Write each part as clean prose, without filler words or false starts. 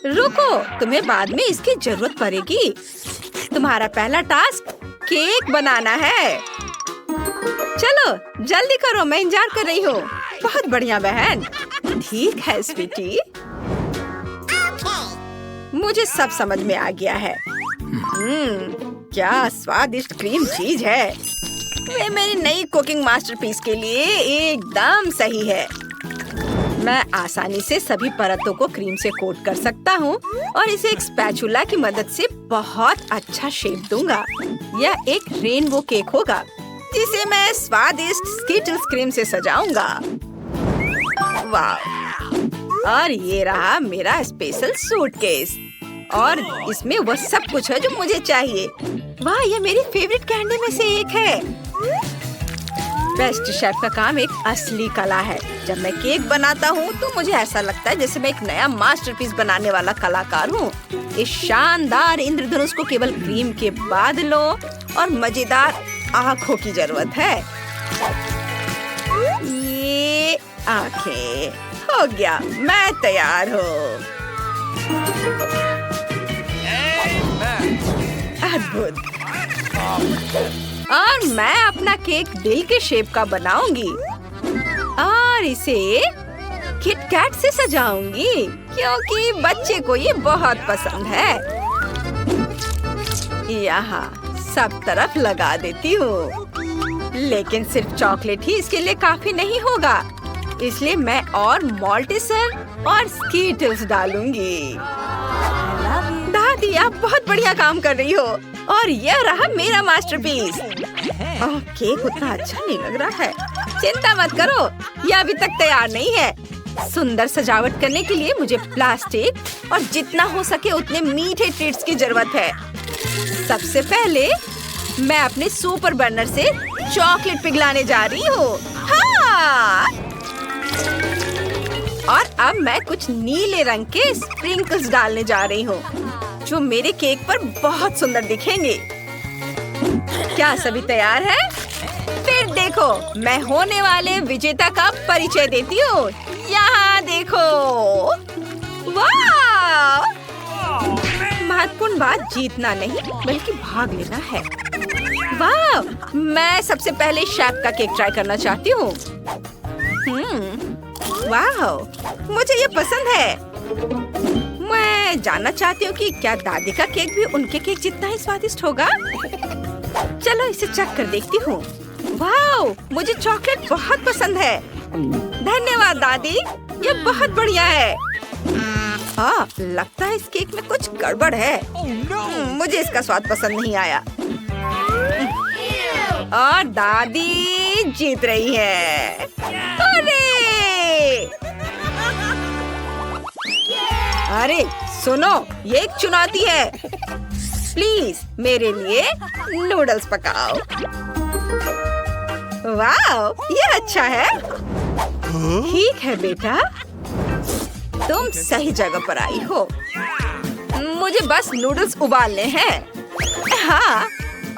रुको, तुम्हें बाद में इसकी जरूरत पड़ेगी। तुम्हारा पहला टास्क केक बनाना है। चलो जल्दी करो, मैं इंतजार कर रही हूँ। बहुत बढ़िया बहन। ठीक है स्वीटी, मुझे सब समझ में आ गया है। क्या स्वादिष्ट क्रीम चीज है। वे मेरी नई कुकिंग मास्टरपीस के लिए एकदम सही है। मैं आसानी से सभी परतों को क्रीम से कोट कर सकता हूँ और इसे एक स्पैचुला की मदद से बहुत अच्छा शेप दूंगा। यह एक रेनबो केक होगा जिसे मैं स्वादिष्ट स्कीटल्स क्रीम से सजाऊंगा। वाह! और ये रहा मेरा स्पेशल सूटकेस और इसमें वह सब कुछ है जो मुझे चाहिए। वाह, यह मेरी फेवरेट कैंडी में से एक है। बेस्ट शेफ का काम एक असली कला है। जब मैं केक बनाता हूँ तो मुझे ऐसा लगता है जैसे मैं एक नया मास्टरपीस बनाने वाला कलाकार हूँ। इस शानदार इंद्रधनुष को केवल क्रीम के बादलों और मजेदार आँखों की जरूरत है। ये आँखें हो गया, मैं तैयार हूँ। अद्भुत। और मैं अपना केक दिल के शेप का बनाऊंगी और इसे किटकैट से सजाऊंगी क्योंकि बच्चे को ये बहुत पसंद है। यहाँ सब तरफ लगा देती हूँ, लेकिन सिर्फ चॉकलेट ही इसके लिए काफी नहीं होगा, इसलिए मैं और मॉल्टिसर और स्कीटल्स डालूंगी। दादी, आप बहुत बढ़िया काम कर रही हो और यह रहा मेरा मास्टरपीस। केक उतना अच्छा नहीं लग रहा है। चिंता मत करो, यह अभी तक तैयार नहीं है। सुंदर सजावट करने के लिए मुझे प्लास्टिक और जितना हो सके उतने मीठे ट्रीट्स की जरूरत है। सबसे पहले मैं अपने सुपर बर्नर से चॉकलेट पिघलाने जा रही हूँ। हाँ! और अब मैं कुछ नीले रंग के स्प्रिंकल्स डालने जा रही हूँ जो मेरे केक पर बहुत सुंदर दिखेंगे। क्या सभी तैयार हैं? फिर देखो, मैं होने वाले विजेता का परिचय देती हूँ। यहाँ देखो। वाह! महत्वपूर्ण बात जीतना नहीं बल्कि भाग लेना है। वाह! मैं सबसे पहले शेफ का केक ट्राई करना चाहती हूँ। वाह! मुझे ये पसंद है। मैं जानना चाहती हूँ कि क्या दादी का केक भी उनके केक जितना ही स्वादिष्ट होगा। चलो इसे चख कर देखती हूँ। वाह! मुझे चॉकलेट बहुत पसंद है। धन्यवाद दादी, ये बहुत बढ़िया है। हाँ, लगता है इस केक में कुछ गड़बड़ है। मुझे इसका स्वाद पसंद नहीं आया। और दादी जीत रही है। अरे सुनो, ये एक चुनौती है। प्लीज मेरे लिए नूडल्स पकाओ। वाह, ये अच्छा है। ठीक है बेटा, तुम सही जगह पर आई हो। मुझे बस नूडल्स उबालने हैं। हाँ,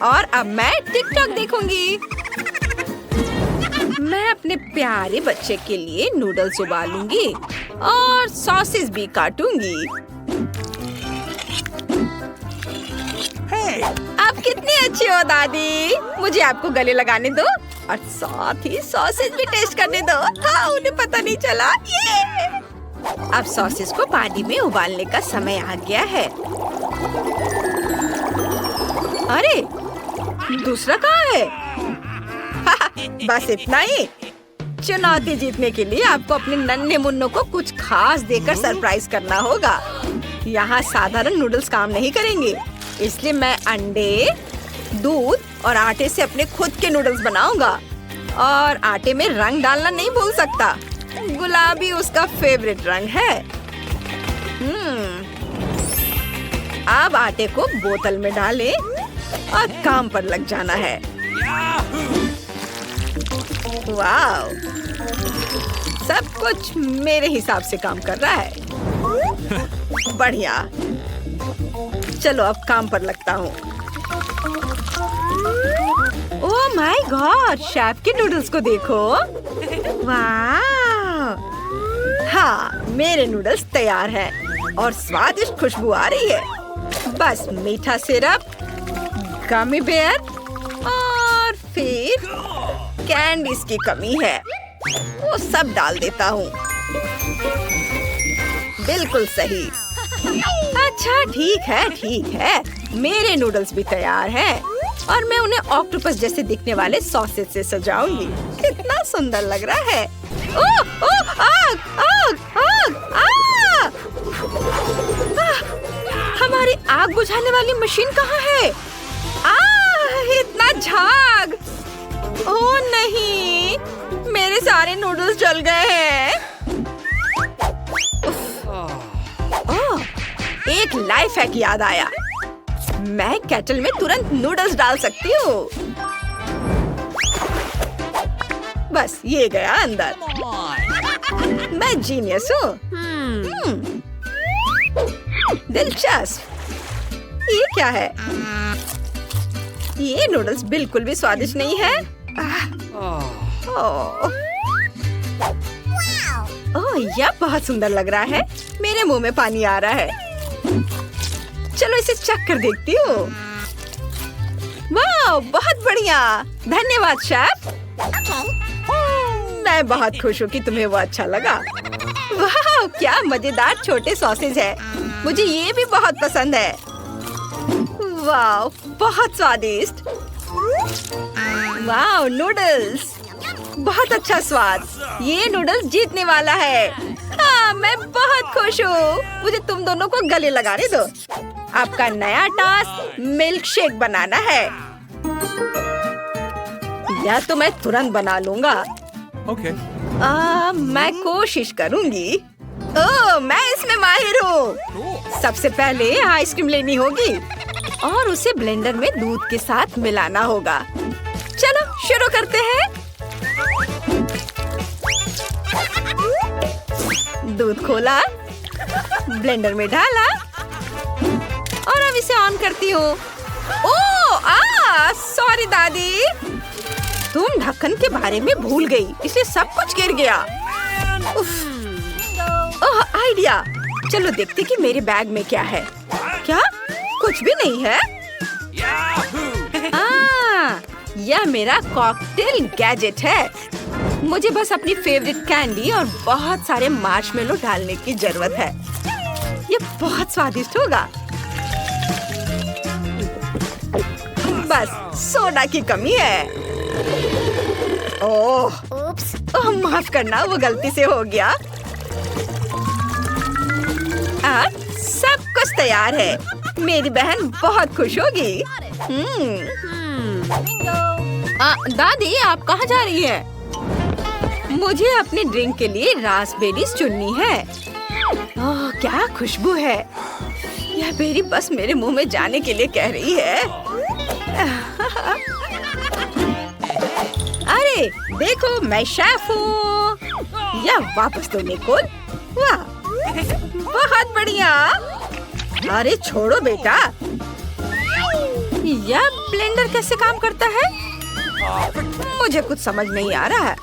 और अब मैं टिकटॉक देखूंगी। मैं अपने प्यारे बच्चे के लिए नूडल्स उबालूंगी और सॉसेस भी काटूंगी। आप कितनी अच्छी हो दादी। मुझे आपको गले लगाने दो और साथ ही सॉसेस भी टेस्ट करने दो। हाँ, उन्हें पता नहीं चला। ये अब सॉसेस को पानी में उबालने का समय आ गया है। अरे दूसरा कहाँ है? बस इतना ही। चुनौती जीतने के लिए आपको अपने नन्हे मुन्नों को कुछ खास देकर सरप्राइज करना होगा। यहाँ साधारण नूडल्स काम नहीं करेंगे, इसलिए मैं अंडे, दूध और आटे से अपने खुद के नूडल्स बनाऊंगा। और आटे में रंग डालना नहीं भूल सकता। गुलाबी उसका फेवरेट रंग है। अब आटे को बोतल में डालें और काम पर लग जाना है। वाह! सब कुछ मेरे हिसाब से काम कर रहा है। बढ़िया। चलो अब काम पर लगता हूँ। ओह माय गॉड, शेफ के नूडल्स को देखो। वाह! हाँ, मेरे नूडल्स तैयार हैं और स्वादिष्ट खुशबू आ रही है। बस मीठा सिरप, गमी बेयर और फिर कैंडीज की कमी है, वो सब डाल देता हूँ। बिल्कुल सही। अच्छा ठीक है, मेरे नूडल्स भी तैयार हैं और मैं उन्हें ऑक्टोपस जैसे दिखने वाले सॉसेज से सजाऊंगी। कितना सुंदर लग रहा है। ओह ओह आग आग आग आग! हमारी आग बुझाने वाली मशीन कहाँ है? इतना झाग! ओह नहीं, मेरे सारे नूडल्स जल गए हैं। ओह, एक लाइफ हैक याद आया। मैं केटल में तुरंत नूडल्स डाल सकती हूँ। बस ये गया अंदर। मैं जीनियस हूँ। दिलचस्प। ये क्या है? ये नूडल्स बिल्कुल भी स्वादिष्ट नहीं है। ओह, यह बहुत सुंदर लग रहा है। मेरे मुंह में पानी आ रहा है। चलो इसे चख कर देखती हूँ। वाह, बहुत बढ़िया। धन्यवाद शेफ। मैं बहुत खुश हूँ कि तुम्हें वो अच्छा लगा। वाह, क्या मजेदार छोटे सॉसेज है। मुझे ये भी बहुत पसंद है। वाह, बहुत स्वादिष्ट। वाह, नूडल्स बहुत अच्छा स्वाद। ये नूडल्स जीतने वाला है। हाँ, मैं बहुत खुश हूँ। मुझे तुम दोनों को गले लगाने दो। आपका नया टास्क मिल्क शेक बनाना है। या तो मैं तुरंत बना लूंगा। Okay. मैं कोशिश करूंगी। ओह, मैं इसमें माहिर हूँ। सबसे पहले आइसक्रीम लेनी होगी और उसे ब्लेंडर में दूध के साथ मिलाना होगा। चलो शुरू करते हैं। दूध खोला, ब्लेंडर में डाला और अब इसे ऑन करती हूँ। ओह, सॉरी दादी। तुम ढक्कन के बारे में भूल गई, इसलिए सब कुछ गिर गया। ओह, आइडिया। चलो देखते कि मेरे बैग में क्या है। क्या? कुछ भी नहीं है। यह मेरा कॉकटेल गैजेट है। मुझे बस अपनी फेवरेट कैंडी और बहुत सारे मार्शमेलो डालने की जरूरत है। यह बहुत स्वादिष्ट होगा। बस सोडा की कमी है। ओह, माफ करना, वो गलती से हो गया। सब कुछ तैयार है। मेरी बहन बहुत खुश होगी। दादी, आप कहाँ जा रही है? मुझे अपने ड्रिंक के लिए रास्पबेरीज चुननी है। ओह, क्या खुशबू है। यह बेरी बस मेरे मुंह में जाने के लिए कह रही है। अरे देखो, मैं शेफ हूँ। या वापस दो निकोल। वाह, बहुत बढ़िया। अरे छोड़ो बेटा। यह ब्लेंडर कैसे काम करता है? मुझे कुछ समझ नहीं आ रहा है।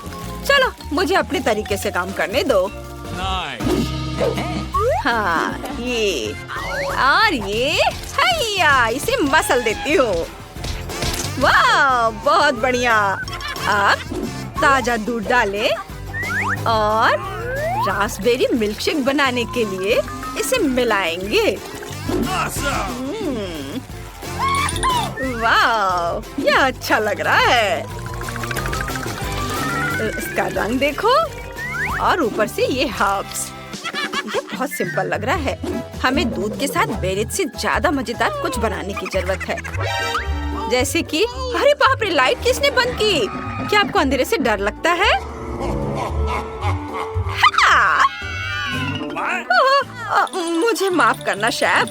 चलो मुझे अपने तरीके से काम करने दो। हाँ, ये और ये। हैया, इसे मसल देती हूँ। वाह, बहुत बढ़िया। अब ताजा दूध डालें और रास्पबेरी मिल्कशेक बनाने के लिए इसे मिलाएंगे। वाह, यह अच्छा लग रहा है। इसका रंग देखो और ऊपर से ये हर्ब्स। ये बहुत सिंपल लग रहा है। हमें दूध के साथ बेरीज से ज्यादा मजेदार कुछ बनाने की जरूरत है। जैसे कि, अरे बाप रे, लाइट किसने बंद की? क्या आपको अंधेरे से डर लगता है? मुझे माफ करना शेफ।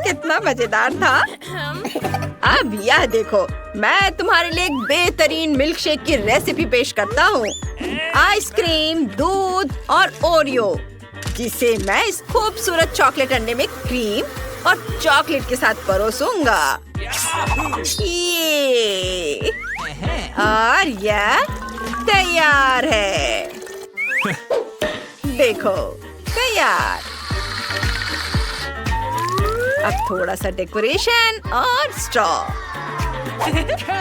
कितना मजेदार था। अब यह देखो, मैं तुम्हारे लिए एक बेहतरीन मिल्कशेक की रेसिपी पेश करता हूँ। आइसक्रीम, दूध और ओरियो, जिसे मैं इस खूबसूरत चॉकलेट अंडे में क्रीम और चॉकलेट के साथ परोसूंगा। ये और यह तैयार है। देखो, तैयार। अब थोड़ा सा डेकोरेशन और स्ट्रॉ।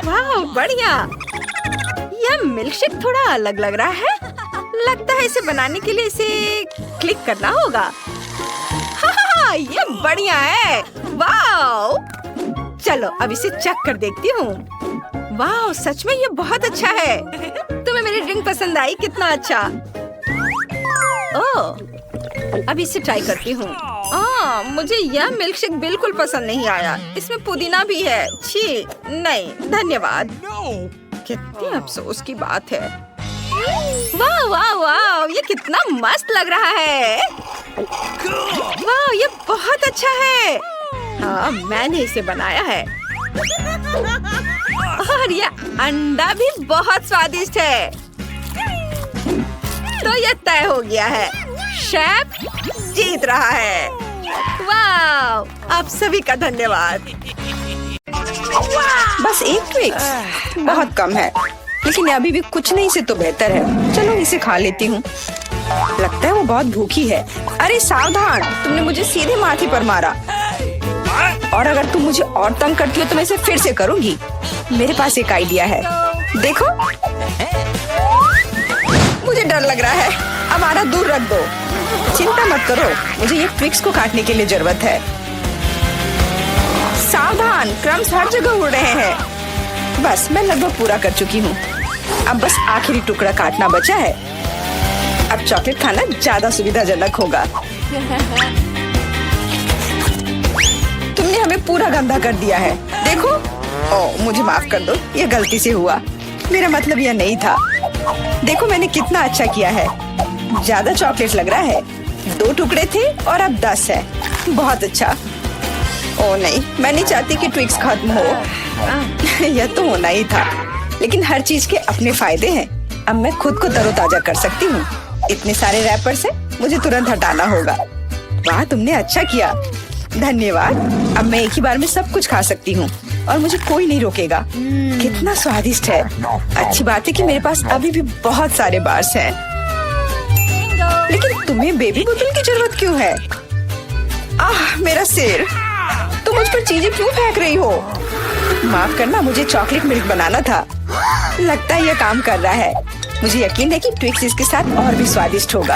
वाह बढ़िया। यह मिल्कशेक थोड़ा अलग लग रहा है। लगता है इसे बनाने के लिए इसे क्लिक करना होगा। हाँ, ये बढ़िया है। वाह, चलो अब इसे चख कर देखती हूँ। वाह, सच में ये बहुत अच्छा है। तुम्हें मेरी ड्रिंक पसंद आई? कितना अच्छा। ओह, अब इसे ट्राई करती हूँ। मुझे यह मिल्कशेक बिल्कुल पसंद नहीं आया। इसमें पुदीना भी है। छी, नहीं धन्यवाद। कितनी अफसोस की बात है। वाह वाह वाह, ये कितना मस्त लग रहा है। वाह, ये बहुत अच्छा है। हाँ, मैंने इसे बनाया है। और ये अंडा भी बहुत स्वादिष्ट है। तो ये तय हो गया है, शेफ जीत रहा है। वाह, आप सभी का धन्यवाद। बस एक ट्विक्स बहुत कम है, लेकिन अभी भी कुछ नहीं से तो बेहतर है। चलो इसे खा लेती हूँ। लगता है वो बहुत भूखी है। अरे सावधान, तुमने मुझे सीधे माथे पर मारा। और अगर तुम मुझे और तंग करती हो तो मैं इसे फिर से करूँगी। मेरे पास एक आइडिया है, देखो। मुझे डर लग रहा है, अब आना दूर रख दो। चिंता मत करो, मुझे ये ट्विक्स को काटने के लिए जरूरत है। सावधान, क्रम्स हर जगह उड़ रहे हैं। बस मैं लगभग पूरा कर चुकी हूँ। अब बस आखिरी टुकड़ा काटना बचा है। अब चॉकलेट खाना ज्यादा सुविधाजनक होगा। तुमने हमें पूरा गंदा कर दिया है। देखो। ओह, मुझे माफ कर दो, ये गलती से हुआ। मेरा मतलब यह नहीं था। देखो मैंने कितना अच्छा किया है। ज्यादा चॉकलेट लग रहा है। 2 टुकड़े थे और अब 10 है। बहुत अच्छा। ओह नहीं, मैं नहीं चाहती कि ट्विक्स खत्म हो। यह तो होना ही था, लेकिन हर चीज के अपने फायदे हैं। अब मैं खुद को तरोताजा कर सकती हूँ। इतने सारे रैपर से मुझे तुरंत हटाना होगा। वाह, तुमने अच्छा किया, धन्यवाद। अब मैं एक ही बार में सब कुछ खा सकती हूँ और मुझे कोई नहीं रोकेगा। कितना स्वादिष्ट है। अच्छी बात है कि मेरे पास अभी भी बहुत सारे बार्स हैं। लेकिन तुम्हें बेबी बोतल की जरूरत क्यों है? आह, मेरा सिर। तुम मुझ पर चीजें क्यों फेंक रही हो? माफ करना, मुझे चॉकलेट मिल्क बनाना था। लगता है यह काम कर रहा है। मुझे यकीन है कि ट्विक्स इसके साथ और भी स्वादिष्ट होगा।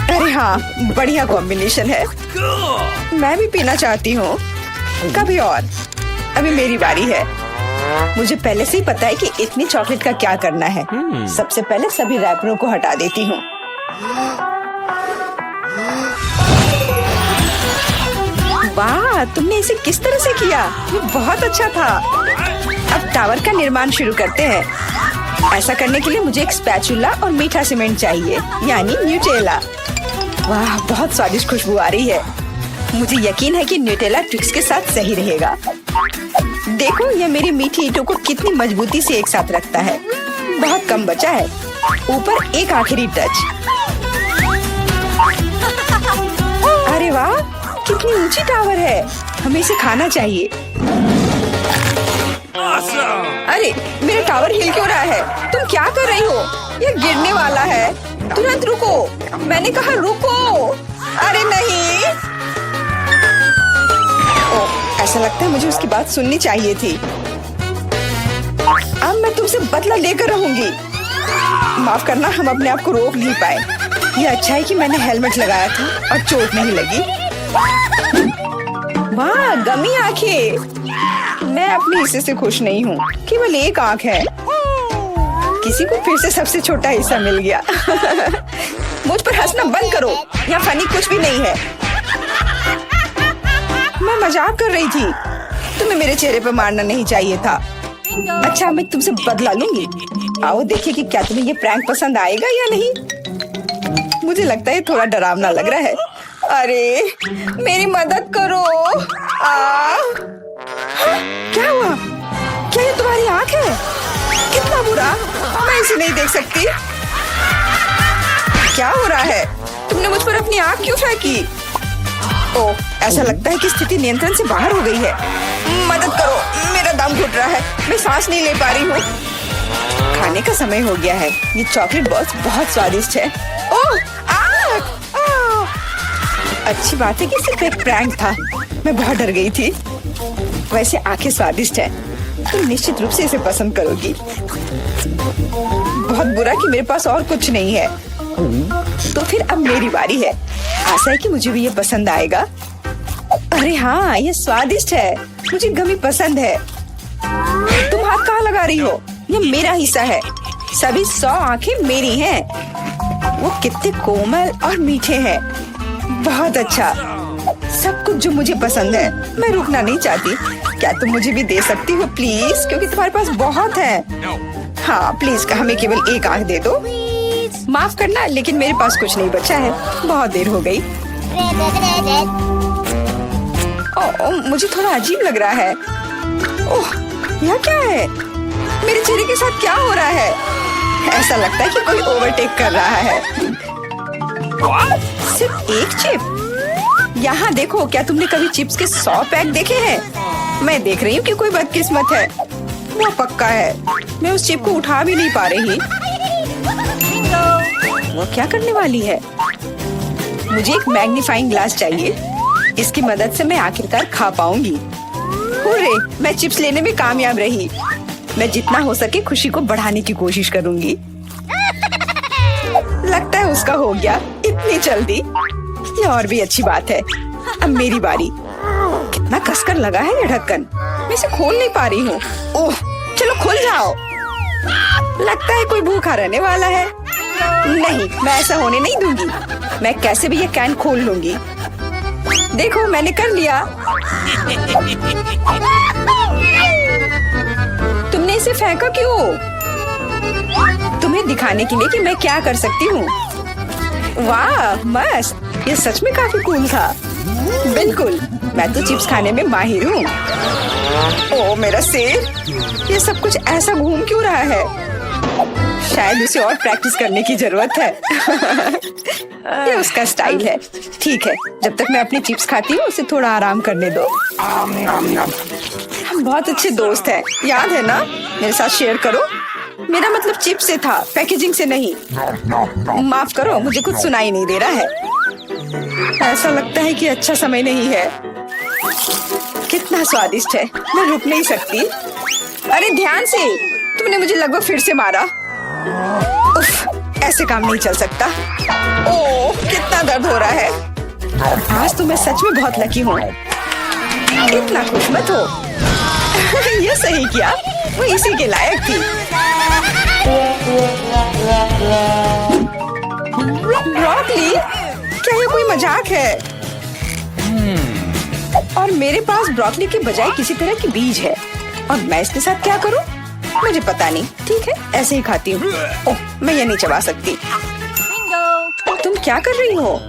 अरे हाँ, बढ़िया कॉम्बिनेशन है। मैं भी पीना चाहती हूँ। कभी और। अभी मेरी बारी है। मुझे पहले से ही पता है कि इतनी चॉकलेट का क्या करना है। सबसे पहले सभी रैपरों को हटा देती हूँ। वाह, तुमने इसे किस तरह से किया? ये बहुत अच्छा था। अब टावर का निर्माण शुरू करते हैं। ऐसा करने के लिए मुझे एक स्पैचुला और मीठा सीमेंट चाहिए, यानी न्यूटेला। वाह, बहुत स्वादिष्ट खुशबू आ रही है। मुझे यकीन है कि न्यूटेला ट्विक्स के साथ सही रहेगा। देखो, यह मेरी मीठी ईंटों को कितनी मजबूती से एक साथ रखता है। बहुत कम बचा है। ऊपर एक आखिरी टच। अरे वाह, कितनी ऊंची टावर है। हमें इसे खाना चाहिए। अरे, मेरा टावर हिल क्यों रहा है? तुम क्या कर रही हो? यह गिरने वाला है। तुरंत रुको, मैंने कहा रुको। अरे नहीं। ओह, ऐसा लगता है मुझे उसकी बात सुननी चाहिए थी। अब मैं तुमसे बदला लेकर रहूंगी। माफ करना, हम अपने आप को रोक नहीं पाए। यह अच्छा है कि मैंने हेलमेट लगाया था और चोट नहीं लगी। वाह, गमी आंखें। मैं अपने हिस्से से खुश नहीं हूँ। केवल एक आंख है। किसी को फिर से सबसे छोटा हिस्सा मिल गया। मुझ पर हंसना बंद करो। यहाँ फनी कुछ भी नहीं है। मैं मजाक कर रही थी। तुम्हें मेरे चेहरे पर मारना नहीं चाहिए था। अच्छा, मैं तुमसे बदला लूंगी। आओ देखिए कि क्या तुम्हें ये प्रैंक पसंद आएगा या नहीं। मुझे लगता है थोड़ा डरावना लग रहा है। अरे, मेरी मदद करो। क्या हुआ? क्या ये तुम्हारी आँख है? कितना बुरा। मैं इसे नहीं देख सकती। क्या हो रहा है? तुमने मुझ पर अपनी आँख क्यों फेंकी? ओह, ऐसा लगता है कि स्थिति नियंत्रण से बाहर हो गई है। मदद करो, मेरा दम घुट रहा है। मैं सांस नहीं ले पा रही हूँ। खाने का समय हो गया है। ये चॉकलेट बॉल्स बहुत स्वादिष्ट है। ओह, अच्छी बात है कि सिर्फ एक प्रैंक था। मैं बहुत डर गई थी। वैसे आंखें स्वादिष्ट है, तुम निश्चित रूप से इसे पसंद करोगी। बहुत बुरा कि मेरे पास और कुछ नहीं है। तो फिर अब मेरी बारी है। आशा है कि मुझे भी ये पसंद आएगा। अरे हाँ, ये स्वादिष्ट है। मुझे गमी पसंद है। तुम हाथ कहाँ लगा रही हो? ये मेरा हिस्सा है। सभी 100 आंखें मेरी हैं। वो कितने कोमल और मीठे हैं। बहुत अच्छा, सब कुछ जो मुझे पसंद है। मैं रुकना नहीं चाहती। क्या तुम मुझे भी दे सकती हो प्लीज? क्योंकि तुम्हारे पास बहुत है। हाँ प्लीज, हमें केवल एक आंख दे दो। माफ करना, लेकिन मेरे पास कुछ नहीं बचा है। बहुत देर हो गई। मुझे थोड़ा अजीब लग रहा है। ओह, यह क्या है? मेरे चेहरे के साथ क्या हो रहा है? ऐसा लगता है कि कोई ओवरटेक कर रहा है। सिर्फ एक चिप? यहाँ देखो, क्या तुमने कभी चिप्स के 100 पैक देखे हैं? मैं देख रही हूँ कि कोई बदकिस्मत है। वो पक्का है। मैं उस चिप को उठा भी नहीं पा रही। वो क्या करने वाली है? मुझे एक मैग्नीफाइंग ग्लास चाहिए। इसकी मदद से मैं आखिरकार खा पाऊंगी। हुर्रे, मैं चिप्स लेने में कामयाब रही। मैं जितना हो सके खुशी को बढ़ाने की कोशिश करूंगी। लगता है उसका हो गया इतनी जल्दी। ये और भी अच्छी बात है। अब मेरी बारी। कितना कसकर लगा है ये ढक्कन। मैं इसे खोल नहीं पा रही हूँ। ओह, चलो खुल जाओ। लगता है कोई भूखा रहने वाला है। नहीं, मैं ऐसा होने नहीं दूंगी। मैं कैसे भी ये कैन खोल लूंगी। देखो, मैंने कर लिया। तुमने इसे फेंका क्यों? तुम्हें दिखाने के लिए कि मैं क्या कर सकती हूँ। वाह, मस्त। ये सच में काफी कूल था। बिल्कुल, मैं तो चिप्स खाने में माहिर हूँ। ओह मेरा सिर, ये सब कुछ ऐसा घूम क्यों रहा है? शायद उसे और प्रैक्टिस करने की जरूरत है। ये उसका स्टाइल है। ठीक है, जब तक मैं अपनी चिप्स खाती हूँ उसे थोड़ा आराम करने दो। हम बहुत अच्छे दोस्त हैं, याद है ना? मेरे साथ शेयर करो। मेरा मतलब चिप्स से था, पैकेजिंग से नहीं। माफ करो, मुझे कुछ सुनाई नहीं दे रहा है। ऐसा लगता है कि अच्छा समय नहीं है। कितना स्वादिष्ट है, मैं रुक नहीं सकती। अरे ध्यान से, तुमने मुझे लगभग फिर से मारा। उफ, ऐसे काम नहीं चल सकता। ओह, कितना दर्द हो रहा है। आज तो मैं सच में बहुत लकी हूँ। इतना खुश मत हो। ये सही किया, वो इसी के लायक थी। ब्रोकली, क्या ये कोई मजाक है? और मेरे पास ब्रोकली के बजाय किसी तरह की बीज है, और मैं इसके साथ क्या करूं? मुझे पता नहीं। ठीक है, ऐसे ही खाती हूँ। ओह, मैं ये नहीं चबा सकती। तुम क्या कर रही हो?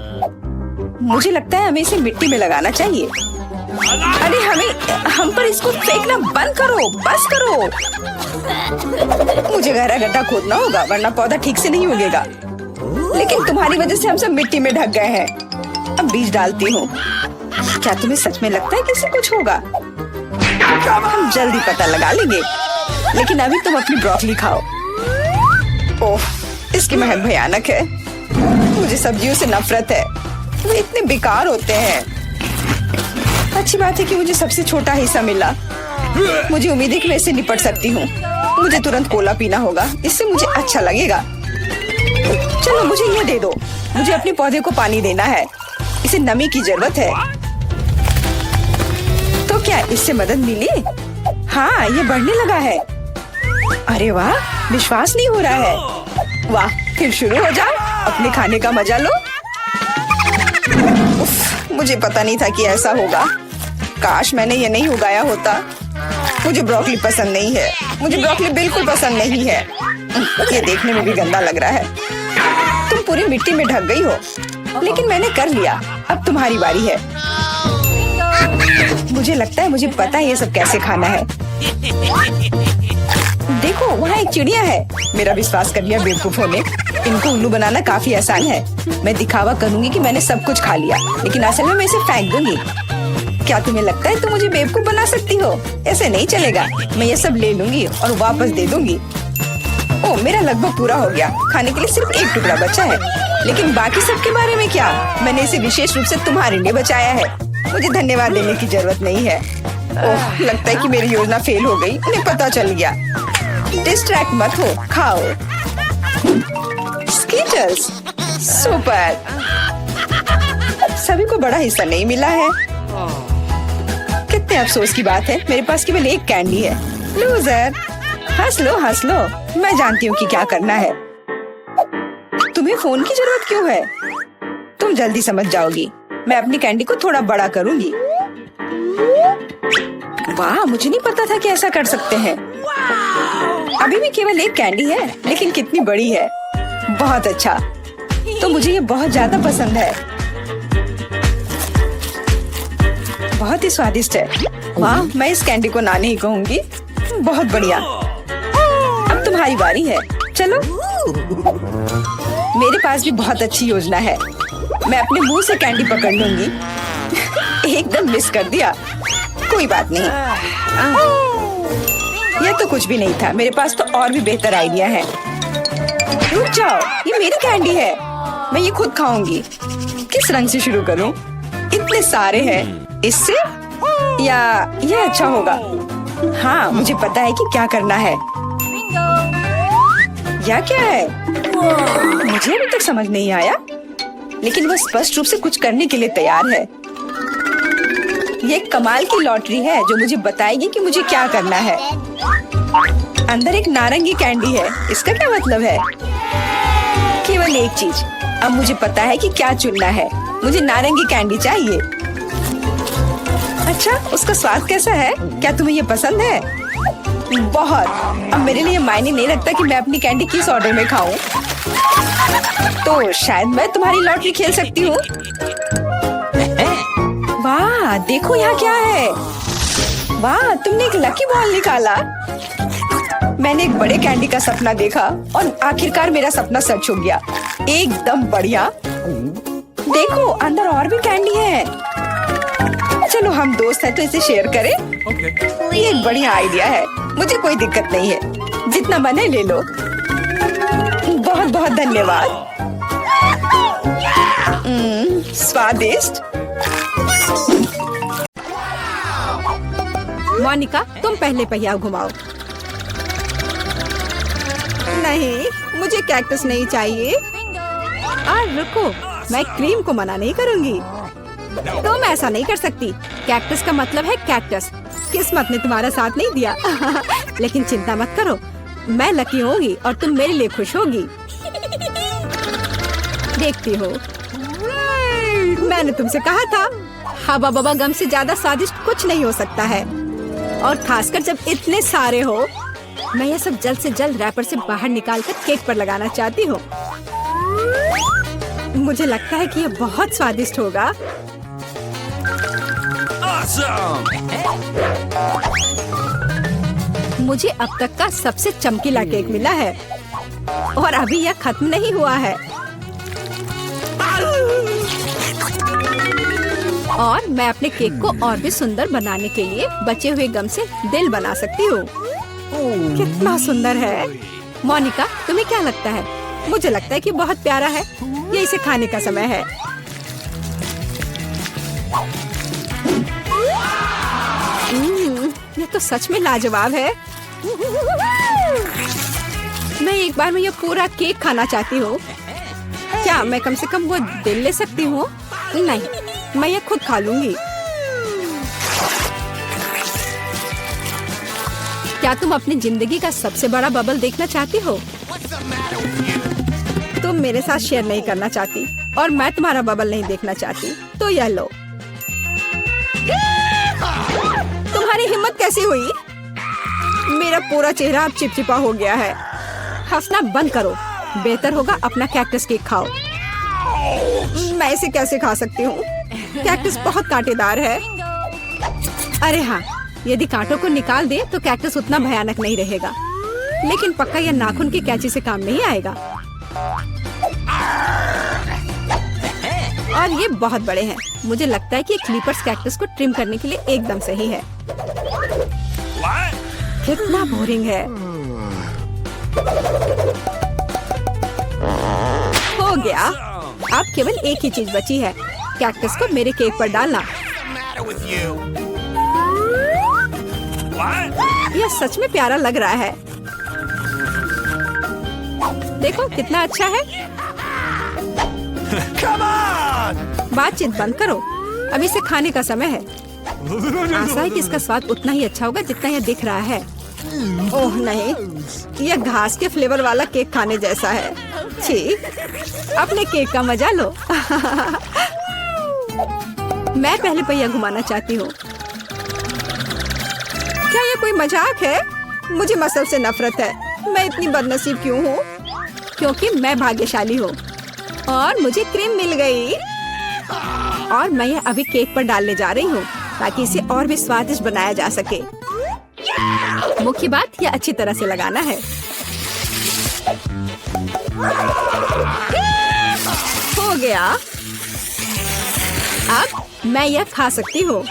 मुझे लगता है हमें इसे मिट्टी में लगाना चाहिए। अरे हम पर इसको फेंकना बंद करो, बस करो। मुझे गहरा गड्ढा खोदना होगा, वरना पौधा ठीक से नहीं उगेगा। लेकिन तुम्हारी वजह से हम सब मिट्टी में ढक गए हैं। अब बीज डालती हूँ। क्या तुम्हें सच में लगता है कि इससे कुछ होगा? हम जल्दी पता लगा लेंगे। लेकिन अभी तुम अपनी ब्रोकली खाओ। ओह, इसकी महक भयानक है। मुझे सब्जियों से नफरत है, वो इतने बेकार होते हैं। अच्छी बात है कि मुझे सबसे छोटा हिस्सा मिला। मुझे उम्मीद है कि मैं इससे निपट सकती हूँ। मुझे तुरंत कोला पीना होगा, इससे मुझे अच्छा लगेगा। चलो मुझे ये दे दो। मुझे अपने पौधे को पानी देना है, इसे नमी की जरूरत है। तो क्या इससे मदद मिली? हाँ, ये बढ़ने लगा है। अरे वाह, विश्वास नहीं हो रहा है। वाह, फिर शुरू हो जाओ, अपने खाने का मजा लो। उफ, मुझे पता नहीं था कि ऐसा होगा। काश मैंने ये नहीं उगाया होता। मुझे ब्रोकली पसंद नहीं है। मुझे ब्रोकली बिल्कुल पसंद नहीं है। ये देखने में भी गंदा लग रहा है। तुम पूरी मिट्टी में ढक गई हो, लेकिन मैंने कर लिया। अब तुम्हारी बारी है। मुझे लगता है मुझे पता है ये सब कैसे खाना है। देखो, वहाँ एक चिड़िया है। मेरा विश्वास कर लिया बेवकूफ होने। इनको उल्लू बनाना काफी आसान है। मैं दिखावा करूंगी कि मैंने सब कुछ खा लिया, लेकिन असल में मैं इसे फेंक दूंगी। क्या तुम्हें लगता है तुम मुझे बेवकूफ बना सकती हो? ऐसे नहीं चलेगा। मैं ये सब ले लूंगी और वापस दे दूंगी। ओह, मेरा लगभग पूरा हो गया। खाने के लिए सिर्फ एक टुकड़ा बचा है। लेकिन बाकी सबके बारे में क्या? मैंने इसे विशेष रूप से तुम्हारे लिए बचाया है। मुझे धन्यवाद देने की जरूरत नहीं है। ओह, लगता है कि मेरी योजना फेल हो गई। उन्हें पता चल गया। डिस्ट्रैक्ट मत हो, खाओ। स्कीटर्स सुपर। सभी को बड़ा हिस्सा नहीं मिला है। कितने अफसोस की बात है, मेरे पास केवल एक कैंडी है। लूजर। हंस लो हंस लो, मैं जानती हूँ कि क्या करना है। तुम्हें फोन की जरूरत क्यों है? तुम जल्दी समझ जाओगी। मैं अपनी कैंडी को थोड़ा बड़ा करूंगी। वाह, मुझे नहीं पता था कि ऐसा कर सकते हैं। अभी भी केवल एक कैंडी है, लेकिन कितनी बड़ी है। बहुत अच्छा, तो मुझे ये बहुत ज्यादा पसंद है। बहुत ही स्वादिष्ट है। वाह, मैं इस कैंडी को ना नहीं कहूंगी। बहुत बढ़िया। अब तुम्हारी बारी है, चलो। मेरे पास भी बहुत अच्छी योजना है। मैं अपने मुंह से कैंडी पकड़ लूंगी। एकदम मिस कर दिया। कोई बात नहीं। यह तो कुछ भी नहीं था। मेरे पास तो और भी बेहतर आइडिया है। रुक जाओ, ये मेरी कैंडी है। मैं ये खुद खाऊंगी। किस रंग से शुरू करूं? इतने सारे हैं। इससे या ये अच्छा होगा? हाँ, मुझे पता है कि क्या करना है। यह क्या है? मुझे अभी तक समझ नहीं आया, लेकिन वह स्पष्ट रूप से कुछ करने के लिए तैयार है। ये एक कमाल की लॉटरी है जो मुझे बताएगी कि मुझे क्या करना है। अंदर एक नारंगी कैंडी है। इसका क्या मतलब है? केवल एक चीज। अब मुझे पता है कि क्या चुनना है। मुझे नारंगी कैंडी चाहिए। अच्छा, उसका स्वाद कैसा है? क्या तुम्हें ये पसंद है? बहुत। अब मेरे लिए मायने नहीं रखता कि मैं अपनी कैंडी किस ऑर्डर में खाऊं। तो शायद मैं तुम्हारी लॉटरी खेल सकती हूँ। वाह, देखो यहाँ क्या है। वाह, तुमने एक लकी बॉल निकाला। मैंने एक बड़े कैंडी का सपना देखा और आखिरकार मेरा सपना सच हो गया। एकदम बढ़िया। देखो, अंदर और भी कैंडी है। चलो, हम दोस्त हैं तो इसे शेयर करें। ये एक बढ़िया आइडिया है। मुझे कोई दिक्कत नहीं है। जितना मन है ले लो। बहुत बहुत धन्यवाद। स्वादिष्ट। मोनिका, तुम पहले पहिया घुमाओ। नहीं, मुझे कैक्टस नहीं चाहिए। रुको, मैं क्रीम को मना नहीं करूंगी। तुम ऐसा नहीं कर सकती। कैक्टस का मतलब है कैक्टस। किस्मत ने तुम्हारा साथ नहीं दिया। लेकिन चिंता मत करो, मैं लकी होगी और तुम मेरे लिए खुश होगी। देखती हो, मैंने तुमसे कहा था, हवा बबा गम से ज्यादा स्वादिष्ट कुछ नहीं हो सकता है। और खासकर जब इतने सारे हो। मैं ये सब जल्द से जल्द रैपर से बाहर निकालकर केक पर लगाना चाहती हूँ। मुझे लगता है कि ये बहुत स्वादिष्ट होगा। मुझे अब तक का सबसे चमकीला केक मिला है और अभी यह खत्म नहीं हुआ है। और मैं अपने केक को और भी सुंदर बनाने के लिए बचे हुए गम से दिल बना सकती हूँ। कितना सुंदर है। मोनिका, तुम्हें क्या लगता है? मुझे लगता है कि बहुत प्यारा है। ये इसे खाने का समय है। ये तो सच में लाजवाब है। मैं एक बार में ये पूरा केक खाना चाहती हूँ। क्या मैं कम से कम वो दिल ले सकती हूँ? नहीं, मैं ये खुद खा लूंगी। क्या तुम अपनी जिंदगी का सबसे बड़ा बबल देखना चाहती हो? तुम मेरे साथ शेयर नहीं करना चाहती और मैं तुम्हारा बबल नहीं देखना चाहती, तो यह लो। तुम्हारी हिम्मत कैसी हुई? मेरा पूरा चेहरा अब चिपचिपा हो गया है। हंसना बंद करो। बेहतर होगा अपना कैक्टस केक खाओ। मैं इसे कैसे खा सकती हूँ? कैक्टस बहुत कांटेदार है। अरे हाँ, यदि कांटों को निकाल दे तो कैक्टस उतना भयानक नहीं रहेगा, लेकिन पक्का यह नाखून की कैंची से काम नहीं आएगा। और ये बहुत बड़े हैं। मुझे लगता है कि क्लिपर्स कैक्टस को ट्रिम करने के लिए एकदम सही है। कितना बोरिंग है। हो गया। अब केवल एक ही चीज बची है, कैक्टस को मेरे केक पर डालना। यह सच में प्यारा लग रहा है। देखो कितना अच्छा है। बातचीत बंद करो, अब इसे खाने का समय है। आशा है कि इसका स्वाद उतना ही अच्छा होगा जितना यह दिख रहा है। ओह नहीं, यह घास के फ्लेवर वाला केक खाने जैसा है। छी, अपने केक का मजा लो। मैं पहले पहिया घुमाना चाहती हूँ। क्या ये कोई मजाक है? मुझे मसल से नफरत है। मैं इतनी बदनसीब क्यों हूँ? क्योंकि मैं भाग्यशाली हूँ और मुझे क्रीम मिल गई। और मैं यह अभी केक पर डालने जा रही हूँ ताकि इसे और भी स्वादिष्ट बनाया जा सके। मुख्य बात यह अच्छी तरह से लगाना है। हो गया। अब मैं यह खा सकती हूँ।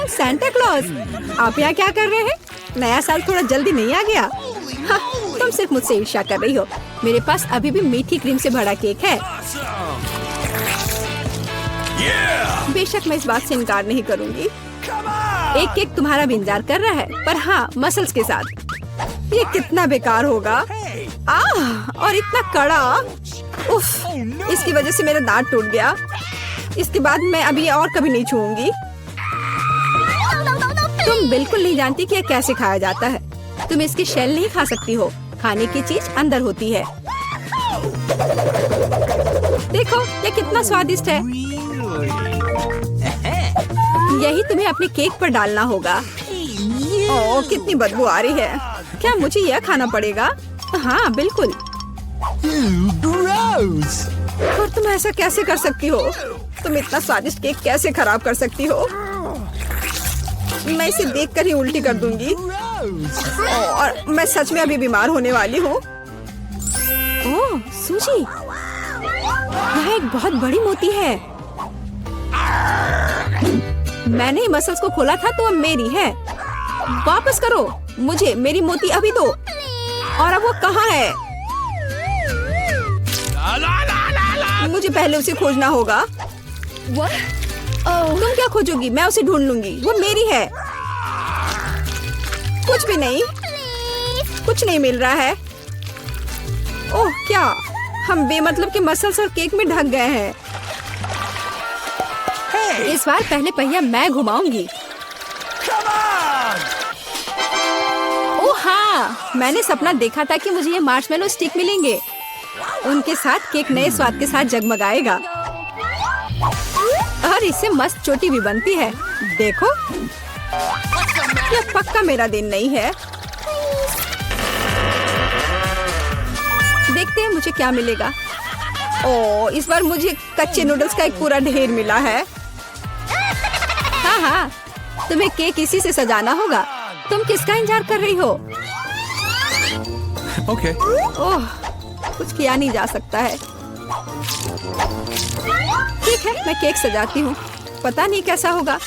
सांता क्लॉज, आप यहाँ क्या कर रहे हैं? नया साल थोड़ा जल्दी नहीं आ गया? हाँ, तुम सिर्फ मुझसे ईर्ष्या कर रही हो। मेरे पास अभी भी मीठी क्रीम से भरा केक है। बेशक मैं इस बात से इनकार नहीं करूंगी। एक केक तुम्हारा भी इंतजार कर रहा है, पर हाँ, मसल्स के साथ। ये कितना बेकार होगा। और इतना कड़ा। उफ, इसकी वजह से मेरा दांत टूट गया। इसके बाद मैं अभी और कभी नहीं छूऊंगी। तुम बिल्कुल नहीं जानती कि यह कैसे खाया जाता है। तुम इसकी शेल नहीं खा सकती हो। खाने की चीज अंदर होती है। देखो ये कितना स्वादिष्ट है। यही तुम्हें अपने केक पर डालना होगा। ओह, कितनी बदबू आ रही है। क्या मुझे यह खाना पड़ेगा? हाँ बिल्कुल। और तुम ऐसा कैसे कर सकती हो? तुम इतना स्वादिष्ट केक कैसे खराब कर सकती हो? मैं इसे देखकर ही उल्टी कर दूंगी। और मैं सच में अभी बीमार होने वाली हूँ। ओह सूजी, यह एक बहुत बड़ी मोती है। मैंने मसल्स को खोला था तो अब मेरी है। वापस करो मुझे मेरी मोती अभी दो। और अब वो कहाँ है? मुझे पहले उसे खोजना होगा। तुम क्या खोजोगी? मैं उसे ढूंढ लूंगी। वो मेरी है। कुछ भी नहीं, कुछ नहीं मिल रहा है। ओह क्या, हम बेमतलब के मसल्स और केक में ढक गए हैं। इस बार पहले पहिया मैं घुमाऊंगी। ओह हाँ, मैंने सपना देखा था कि मुझे ये मार्शमेलो स्टिक मिलेंगे। उनके साथ केक नए स्वाद के साथ जगमगाएगा और इससे मस्त चोटी भी बनती है। देखो, यह पक्का मेरा दिन नहीं है। देखते हैं मुझे क्या मिलेगा। ओह, इस बार मुझे कच्चे नूडल्स का एक पूरा ढेर मिला है। हाँ हाँ, तुम्हें केक इसी से सजाना होगा। तुम किसका इंतजार कर रही हो? Okay. ओह, कुछ किया नहीं जा सकता है। ठीक है, मैं केक सजाती हूँ। पता नहीं कैसा होगा।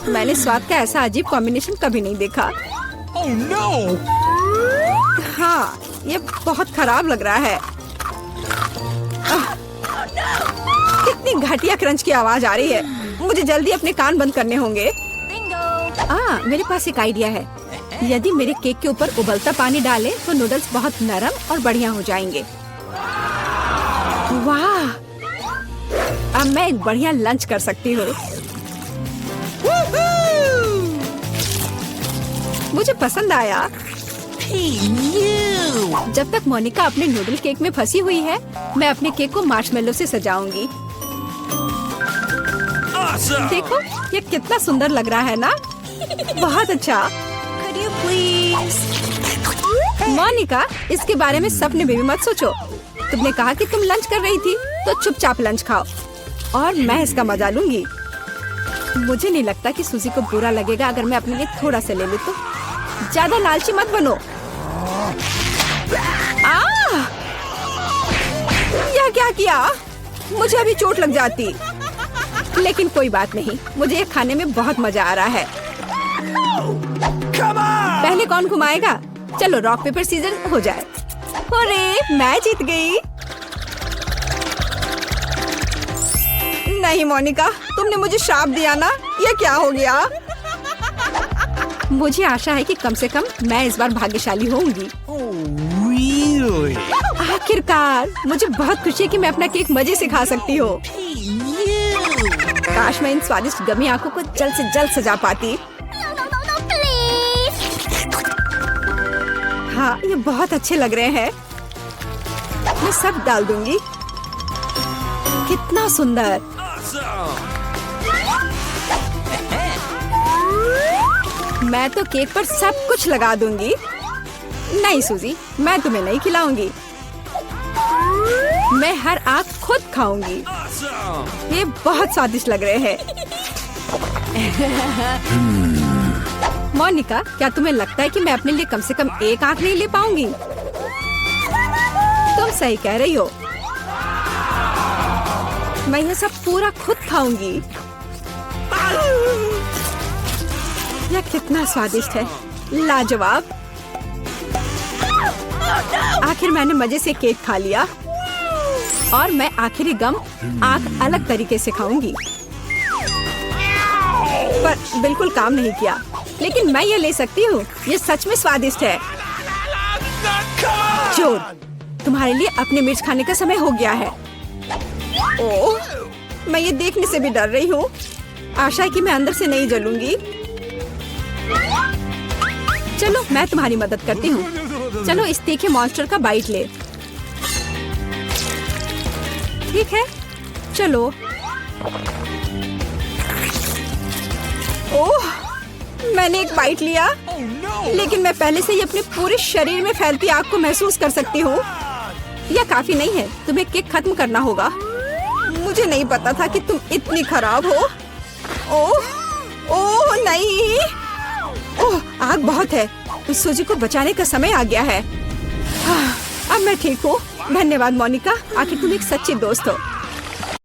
मैंने स्वाद का ऐसा अजीब कॉम्बिनेशन कभी नहीं देखा। Oh no! हाँ, ये बहुत खराब लग रहा है। कितनी घटिया क्रंच की आवाज आ रही है। मुझे जल्दी अपने कान बंद करने होंगे। मेरे पास एक आइडिया है। यदि मेरे केक के ऊपर उबलता पानी डालें तो नूडल्स बहुत नरम और बढ़िया हो जाएंगे। वाह, अब मैं एक बढ़िया लंच कर सकती हूँ। मुझे पसंद आया। जब तक मोनिका अपने नूडल केक में फंसी हुई है, मैं अपने केक को मार्शमेलो से सजाऊंगी। देखो, ये कितना सुंदर लग रहा है ना? बहुत अच्छा। मोनिका, इसके बारे में सपने में भी मत सोचो। तुमने कहा कि तुम लंच कर रही थी, तो चुपचाप लंच खाओ और मैं इसका मजा लूंगी। मुझे नहीं लगता कि सूजी को बुरा लगेगा अगर मैं अपने लिए थोड़ा सा ले लूं तो। ज्यादा लालची मत बनो। यह क्या किया? मुझे अभी चोट लग जाती। लेकिन कोई बात नहीं, मुझे ये खाने में बहुत मजा आ रहा है। पहले कौन घुमाएगा? चलो रॉक पेपर सीजर हो जाए। अरे मैं जीत गई। नहीं मोनिका, तुमने मुझे श्राप दिया ना, ये क्या हो गया? मुझे आशा है कि कम से कम मैं इस बार भाग्यशाली होंगी। आखिरकार मुझे बहुत खुशी है कि मैं अपना केक मजे से खा सकती हूँ। काश मैं इन स्वादिष्ट गमी आंखों को जल्द से जल्द सजा पाती। हाँ, ये बहुत अच्छे लग रहे हैं। मैं सब डाल दूंगी। कितना सुंदर। मैं तो केक पर सब कुछ लगा दूंगी। नहीं सूजी, मैं तुम्हें नहीं खिलाऊंगी। मैं हर आंख खुद खाऊंगी। ये बहुत स्वादिष्ट लग रहे हैं। मोनिका, क्या तुम्हें लगता है कि मैं अपने लिए कम से कम एक आंख नहीं ले पाऊंगी? तुम सही कह रही हो। मैं ये सब पूरा खुद खाऊंगी। यह कितना स्वादिष्ट है, लाजवाब। आखिर मैंने मजे से केक खा लिया और मैं आखिरी गम आंख अलग तरीके से खाऊंगी। पर बिल्कुल काम नहीं किया, लेकिन मैं ये ले सकती हूँ। ये सच में स्वादिष्ट है। जोर, तुम्हारे लिए अपने मिर्च खाने का समय हो गया है। ओह, मैं ये देखने से भी डर रही हूँ। आशा है कि मैं अंदर से नहीं जलूंगी। चलो, मैं तुम्हारी मदद करती हूँ। चलो इस तीखे मॉन्स्टर का बाइट ले। ठीक है, चलो। ओह, मैंने एक बाइट लिया, लेकिन मैं पहले से ही अपने पूरे शरीर में फैलती आग को महसूस कर सकती हूँ। यह काफी नहीं है, तुम्हें केक खत्म करना होगा। मुझे नहीं पता था कि तुम इतनी खराब हो। ओह, ओह नहीं। ओह, आग बहुत है। इस सूजी को बचाने का समय आ गया है। अब मैं ठीक हूँ। धन्यवाद मोनिका, आखिर तुम एक सच्ची दोस्त हो।